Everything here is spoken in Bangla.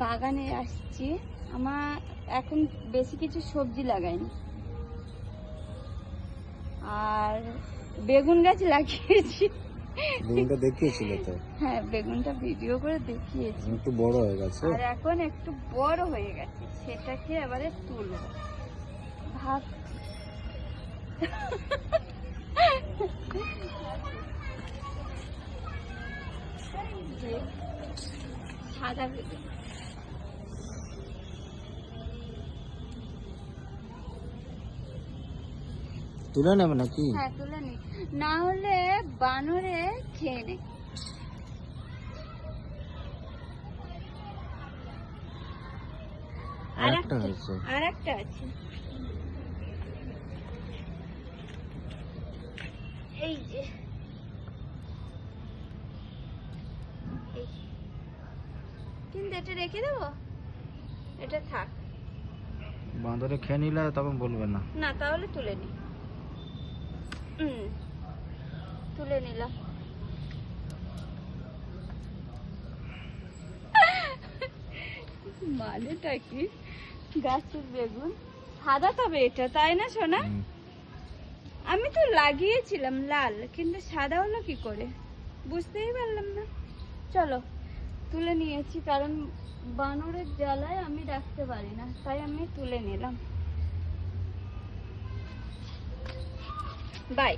বাগানে আসছি। আমার এখন বেশি কিছু সবজি লাগাইনি, আর বেগুন গাছ লাগিয়েছি। বেগুনটা দেখিয়েছিলে তো? হ্যাঁ, বেগুনটা ভিডিও করে দেখিয়েছি। একটু বড় হয়ে গেছে, আর এখন একটু বড় হয়ে গেছে, সেটাকে এবারে তুলবো। ভাব সাদা বেগুন। তুলে নেবে নাকি? হ্যাঁ, তুলে নি, না হলে বানরে খেয়ে নেয়। আরেকটা হয়েছে। আর একটা আছে, এই যে কিন্তু এটা রেখে দেবো, এটা থাক। বাঁদরে খেয়ে নিলে তখন বলবে না। না, তাহলে তুলে নি। তুলে নিলাম। মানেটা কি? গাছের বেগুন সাদা, তবে এটা তাই না সোনা? আমি তো লাগিয়েছিলাম লাল, কিন্তু সাদা হলো কি করে বুঝতেই পারলাম না। চলো, তুলে নিয়েছি, কারণ বানরের জ্বালায় আমি রাখতে পারি না, তাই আমি তুলে নিলাম। বাই।